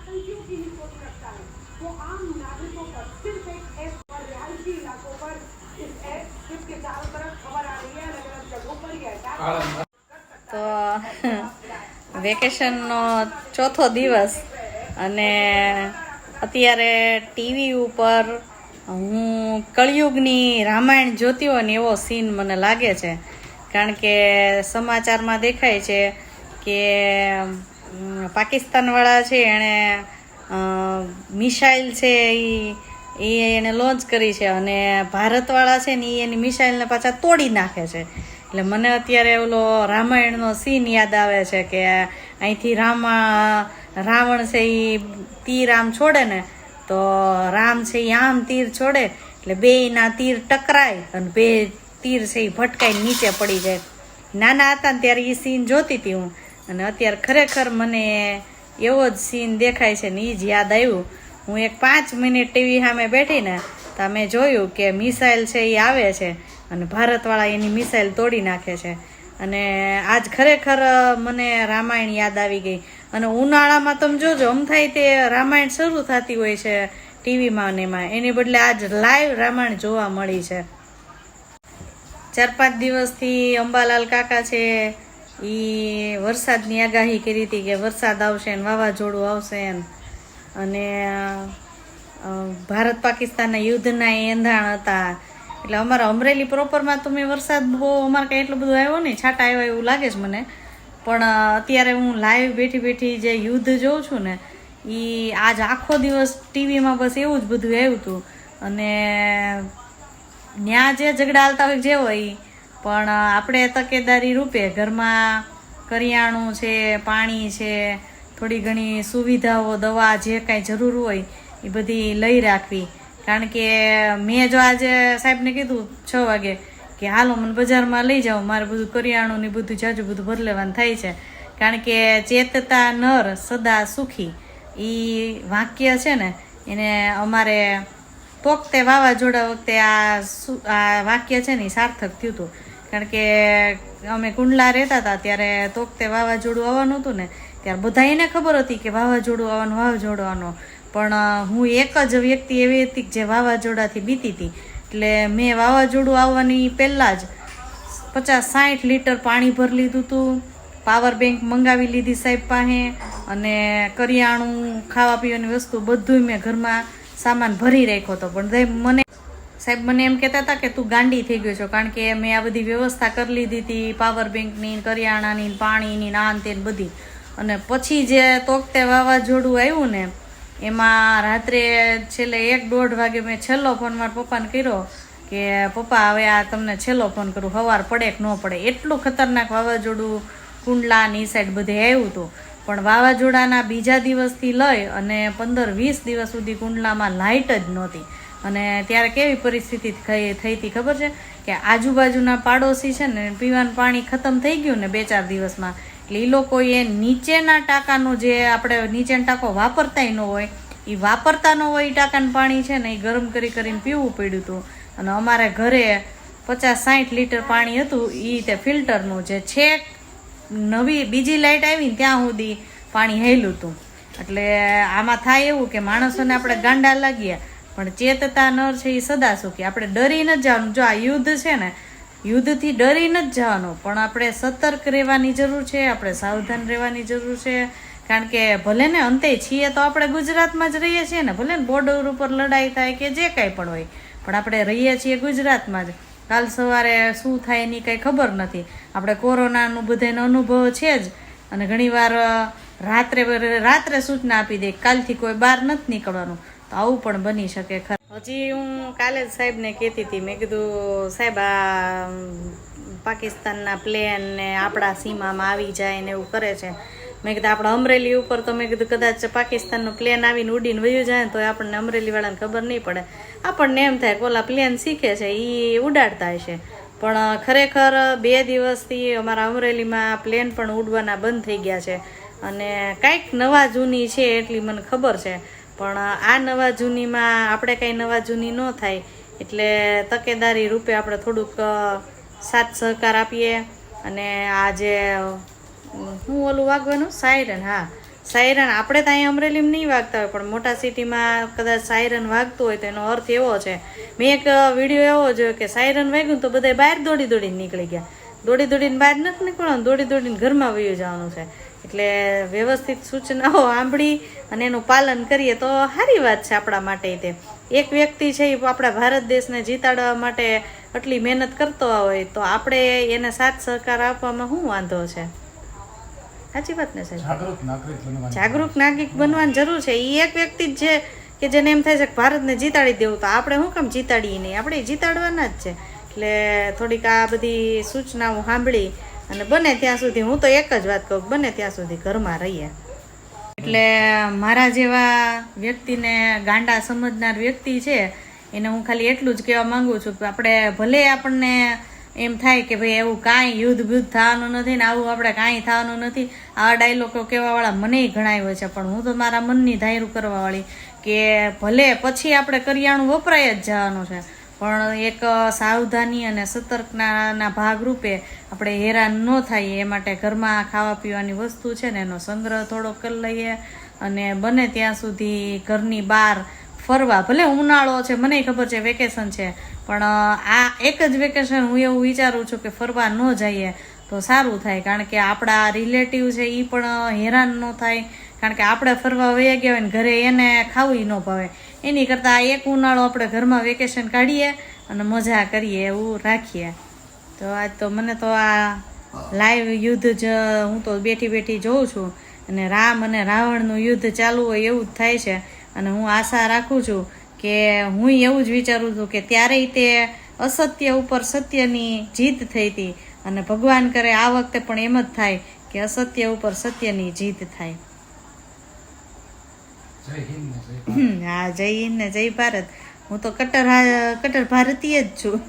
તો વેકેશનનો ચોથો દિવસ અને અત્યારે ટીવી ઉપર હું કળિયુગની રામાયણ જોતી હોય ને એવો સીન મને લાગે છે. કારણ કે સમાચારમાં દેખાય છે કે પાકિસ્તાનવાળા છે એણે મિસાઇલ છે એ એને લોન્ચ કરી છે અને ભારતવાળા છે ને એની મિસાઇલને પાછા તોડી નાખે છે. એટલે મને અત્યારે ઓલો રામાયણનો સીન યાદ આવે છે કે અહીંથી રાવણ છે એ તીર આમ છોડે ને તો રામ છે એ આમ તીર છોડે એટલે બેયના તીર ટકરાય અને બે તીર છે એ ભટકાઈ નીચે પડી જાય. નાના હતા ને ત્યારે એ સીન જોતી હતી હું અને અત્યારે ખરેખર મને એવો જ સીન દેખાય છે ને એ જ યાદ આવ્યું. હું એક 5 મિનિટ ટીવી સામે બેઠી ને તો મેં જોયું કે મિસાઇલ છે એ આવે છે અને ભારતવાળા એની મિસાઇલ તોડી નાખે છે. અને આજ ખરેખર મને રામાયણ યાદ આવી ગઈ. અને ઉનાળામાં તમે જોજો આમ થાય તે રામાયણ શરૂ થતી હોય છે ટીવીમાં ને એમાં, એની બદલે આજ લાઈવ રામાયણ જોવા મળી છે. 4-5 દિવસથી અંબાલાલ કાકા છે એ વરસાદની આગાહી કરી હતી કે વરસાદ આવશે ને વાવાઝોડું આવશે અને ભારત પાકિસ્તાનના યુદ્ધના એંધાણ હતા. એટલે અમારા અમરેલી પ્રોપરમાં તો મેં વરસાદ બહુ અમારે કાંઈ એટલું બધું આવ્યો નહીં, છાંટા આવ્યા એવું લાગે છે મને. પણ અત્યારે હું લાઈવ બેઠી જે યુદ્ધ જોઉં છું ને એ આજ આખો દિવસ ટીવીમાં બસ એવું જ બધું આવ્યું હતું. અને ત્યાં જે ઝઘડા હાલતા હોય જે હોય પણ આપણે તકેદારી રૂપે ઘરમાં કરિયાણું છે, પાણી છે, થોડી ઘણી સુવિધાઓ, દવા જે કાંઈ જરૂર હોય એ બધી લઈ રાખવી. કારણ કે મેં જો આજે સાહેબને કીધું 6 વાગે કે હાલો મને બજારમાં લઈ જાઓ, મારે બધું કરિયાણું ને બધું જાજુ બધું ભરી લેવાનું થાય છે. કારણ કે ચેતતા નર સદા સુખી એ વાક્ય છે ને એને અમારે તોકતે વાવાઝોડા વખતે આ વાક્ય છે ને એ સાર્થક થયું હતું. કારણ કે અમે કુંડલા રહેતા હતા ત્યારે તોકતે વાવાઝોડું આવવાનું હતું ને ત્યારે બધા એને ખબર હતી કે વાવાઝોડું આવવાનું. પણ હું એક જ વ્યક્તિ એવી હતી જે વાવાઝોડાથી બીતી હતી. એટલે મેં વાવાઝોડું આવવાની પહેલાં જ 50-60 લીટર પાણી ભરી લીધું હતું, પાવર બેંક મંગાવી લીધી સાહેબ પાસે, અને કરિયાણું, ખાવા પીવાની વસ્તુ બધું મેં ઘરમાં સામાન ભરી રાખ્યો હતો. પણ સાહેબ મને એમ કહેતા હતા કે તું ગાંડી થઈ ગયો છો, કારણ કે મેં આ બધી વ્યવસ્થા કરી લીધી હતી પાવર બેંકની, કરિયાણાની, પાણીની, નાન તે બધી. અને પછી જે તોકતે વાવાઝોડું આવ્યું ને એમાં રાત્રે છેલ્લે 1-1.5 વાગે મેં છેલ્લો ફોન મારા પપ્પાને કર્યો કે પપ્પા હવે આ તમને છેલ્લો ફોન કરું, સવાર પડે કે ન પડે. એટલું ખતરનાક વાવાઝોડું કુંડલાની સાઈડ બધે આવ્યું હતું. પણ વાવાઝોડાના બીજા દિવસથી લઈ અને 15-20 દિવસ સુધી કુંડલામાં લાઇટ જ નહોતી. અને ત્યારે કેવી પરિસ્થિતિ થઈ હતી ખબર છે કે આજુબાજુના પાડોશી છે ને પીવાનું પાણી ખતમ થઈ ગયું ને 2-4 દિવસમાં. એટલે એ લોકોએ નીચેના ટાંકાનું જે આપણે નીચેનો ટાંકો વાપરતા ન હોય એ વાપરતા ન હોય એ ટાંકાનું પાણી છે ને એ ગરમ કરીને પીવું પડ્યું હતું. અને અમારે ઘરે 50-60 લીટર પાણી હતું એ તે ફિલ્ટરનું, જે છેક બીજી લાઇટ આવી ને ત્યાં સુધી પાણી હેલું હતું. એટલે આમાં થાય એવું કે માણસોને આપણે ગાંડા લાગીએ પણ ચેતતા નર છે એ સદા સુખી. આપણે ડરી ન જવાનું. જો આ યુદ્ધ છે ને યુદ્ધથી ડરી ન જ જવાનું, પણ આપણે સતર્ક રહેવાની જરૂર છે, આપણે સાવધાન રહેવાની જરૂર છે. કારણ કે ભલે ને અંતે છીએ તો આપણે ગુજરાતમાં જ રહીએ છીએ ને, ભલે ને બોર્ડર ઉપર લડાઈ થાય કે જે કાંઈ પણ હોય, પણ આપણે રહીએ છીએ ગુજરાતમાં જ. કાલ સવારે શું થાય એની કંઈ ખબર નથી. આપણે કોરોનાનું બધાનો અનુભવ છે જ. અને ઘણીવાર રાત્રે સૂચના આપી દે કાલથી કોઈ બહાર નથી નીકળવાનું, તો આવું પણ બની શકે. હજી હું કાલે જ સાહેબને કહેતી હતી, મેં કીધું સાહેબ આ પાકિસ્તાનના પ્લેન ને આપણા સીમામાં આવી જાય ને એવું કરે છે. મેં કીધું આપણા અમરેલી ઉપર તો મેં કીધું કદાચ પાકિસ્તાનનું પ્લેન આવીને ઉડીને વયું જાય તો આપણને અમરેલીવાળાને ખબર નહીં પડે. આપણને એમ થાય કે ઓલા પ્લેન શીખે છે એ ઉડાડતા હશે. પણ ખરેખર 2 દિવસથી અમારા અમરેલીમાં પ્લેન પણ ઉડવાના બંધ થઈ ગયા છે. અને કાંઈક નવા જૂની છે એટલી મને ખબર છે. પણ આ નવા જૂનીમાં આપણે કાંઈ નવા જૂની ન થાય એટલે તકેદારી રૂપે આપણે થોડુંક સાથ સહકાર આપીએ. અને આ જે હું ઓલું વાગવાનું સાયરન, હા સાયરન આપણે તો અહીંયા અમરેલીમાં નહીં વાગતા હોય, પણ મોટા સિટીમાં કદાચ સાયરન વાગતું હોય તો એનો અર્થ એવો છે. મેં એક વિડીયો એવો જોયો કે સાયરન વાગ્યું તો બધા બહાર દોડી દોડીને નીકળી ગયા. દોડી દોડીને બહાર નથી નીકળવાનું, દોડી દોડીને ઘરમાં વયું જવાનું છે. એટલે વ્યવસ્થિત સૂચનાઓ સાંભળી અને એનું પાલન કરીએ તો સારી વાત છે આપણા માટે. તે એક વ્યક્તિ છે એ આપણા ભારત દેશને જીતાડવા માટે આટલી મહેનત કરતો હોય તો આપણે એને સાથ સહકાર આપવામાં શું વાંધો છે? સાચી વાત ને સાહેબ? જાગૃત નાગરિક બનવાની જરૂર છે. એ એક વ્યક્તિ જ છે કે જેને એમ થાય છે કે ભારતને જીતાડી દેવું, તો આપણે શું કામ જીતાડીએ નહીં? આપણે જીતાડવાના જ છે. એટલે થોડીક આ બધી સૂચનાઓ સાંભળી અને બને ત્યાં સુધી, હું તો એક જ વાત કહું, બને ત્યાં સુધી ઘરમાં રહીએ. એટલે મારા જેવા વ્યક્તિને ગાંડા સમજનાર વ્યક્તિ છે એને હું ખાલી એટલું જ કહેવા માંગુ છું કે આપણે ભલે આપણને એમ થાય કે ભાઈ એવું કાંઈ યુદ્ધ બુદ્ધ થવાનું નથી ને આવું આપણે કાંઈ થવાનું નથી, આવા ડાયલોગો કહેવાવાળા મને ઘણા હોય છે, પણ હું તો મારા મનની ધાયરું કરવાવાળી કે ભલે પછી આપણે કરિયાણું વપરાય જ જવાનું છે, પણ એક સાવધાની અને સતર્કતાના ભાગરૂપે આપણે હેરાન ન થઈએ એ માટે ઘરમાં ખાવા પીવાની વસ્તુ છે ને એનો સંગ્રહ થોડો કરી લઈએ. અને બને ત્યાં સુધી ઘરની બહાર ફરવા, ભલે ઉનાળો છે, મને ખબર છે વેકેશન છે, પણ આ એક જ વેકેશન હું એવું વિચારું છું કે ફરવા ન જઈએ તો સારું થાય. કારણ કે આપણા રિલેટિવ છે એ પણ હેરાન ન થાય, કારણ કે આપણે ફરવા વયા ગયા હોય ને ઘરે એને ખાવું ન ભાવે. એની કરતાં એક ઉનાળો આપણે ઘરમાં વેકેશન કાઢીએ અને મજા કરીએ એવું રાખીએ. તો આજ તો મને તો આ લાઈવ યુદ્ધ જ હું તો બેઠી બેઠી જોઉં છું અને રામ અને રાવણનું યુદ્ધ ચાલુ હોય એવું જ થાય છે. અને હું આશા રાખું છું કે હું એવું જ વિચારું છું કે ત્યારેય તે અસત્ય ઉપર સત્યની જીત થઈ હતી અને ભગવાન કરે આ વખતે પણ એમ જ થાય કે અસત્ય ઉપર સત્યની જીત થાય. હા, જય હિન્દ ને જય ભારત. હું તો કટ્ટર ભારતીય જ છું.